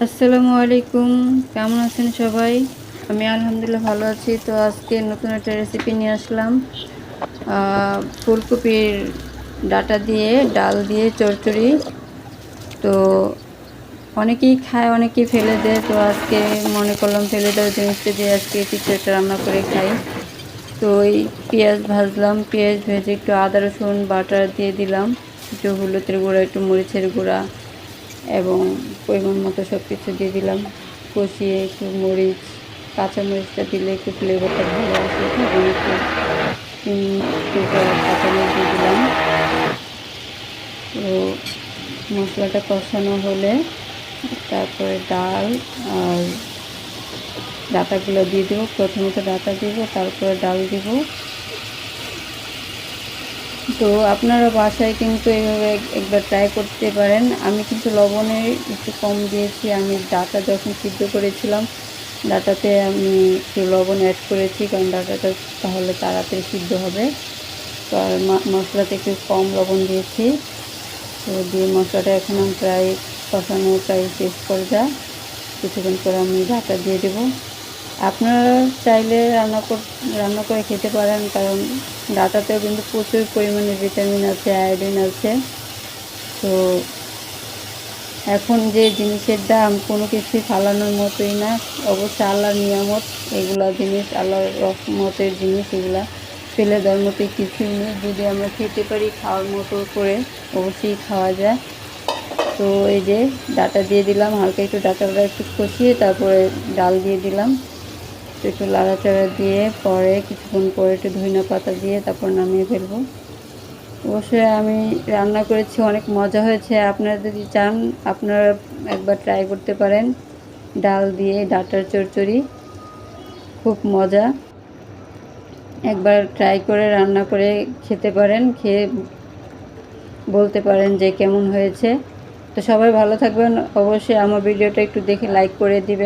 আসসালামু আলাইকুম। কেমন আছেন সবাই? আমি আলহামদুলিল্লাহ ভালো আছি। তো আজকে নতুন একটা রেসিপি নিয়ে আসলাম। ফুলকপির ডাঁটা দিয়ে ডাল দিয়ে চচ্চড়ি। তো অনেকেই খায়, অনেকেই ফেলে দেয়। তো আজকে মনে করলাম ফেলে দেওয়ার জিনিসটা দিয়ে আজকে কিছু একটা রান্না করে খাই। তো ওই পেঁয়াজ ভাজলাম, পেঁয়াজ ভেজে একটু আদা রসুন বাটা দিয়ে দিলাম, একটু হলুদের গুঁড়া, একটু মরিচের গুঁড়া এবং পরিমাণ মতো সব কিছু দিয়ে দিলাম। কষিয়ে একটু মরিচ, কাঁচামরিচটা দিলে একটু ফ্লেভারটা ভালো আসে, এবং একটু টুকরা কাঁচামরিচ দিয়ে দিলাম। তো মশলাটা কষানো হলে তারপরে ডাল আর ডাঁটাগুলো দিয়ে দেবো। প্রথমত ডাঁটা দিব, তারপরে ডাল দিব। তো আপনারা বাসায় কিন্তু এইভাবে একবার ট্রাই করতে পারেন। আমি কিন্তু লবণে একটু কম দিয়েছি। আমি ডাঁটা যখন সিদ্ধ করেছিলাম, ডাঁটাতে আমি একটু লবণ অ্যাড করেছি, কারণ ডাঁটাটা তাহলে তাড়াতাড়ি সিদ্ধ হবে। তো আর মশলাতে একটু কম লবণ দিয়েছি। তো দিয়ে মশলাটা এখন আমি প্রায় কষানো প্রায় শেষ পর্যায়ে। কিছুক্ষণ পরে আমি ডাঁটা দিয়ে দেবো। আপনারা চাইলে রান্না করে খেতে পারেন, কারণ ডাঁটাতেও কিন্তু প্রচুর পরিমাণে ভিটামিন আছে, আয়োডিন আছে। তো এখন যে জিনিসের দাম, কোনো কিছুই ফালানোর মতোই না। অবশ্যই আল্লাহর নিয়ামত, এগুলা জিনিস আল্লাহর রহমতের জিনিস, এগুলা ফেলে দেওয়ার মতোই কিছুই নেই। যদি আমরা খেতে পারি খাওয়ার মতো করে, অবশ্যই খাওয়া যায়। তো এই যে ডাঁটা দিয়ে দিলাম, হালকা একটু ডাঁটাটা একটু কষিয়ে তারপরে ডাল দিয়ে দিলাম। একটু নাড়াচাড়া দিয়ে পরে কিছুক্ষণ পরে একটু ধনিয়া পাতা দিয়ে তারপর নামিয়ে ফেলবো। অবশ্যই আমি রান্না করেছি, অনেক মজা হয়েছে। আপনারা যদি চান আপনারা একবার ট্রাই করতে পারেন। ডাল দিয়ে ডাঁটার চচ্চড়ি খুব মজা। একবার ট্রাই করে রান্না করে খেতে পারেন, খেয়ে বলতে পারেন যে কেমন হয়েছে। তো সবাই ভালো থাকবেন। অবশ্যই আমার ভিডিওটা একটু দেখে লাইক করে দিবেন।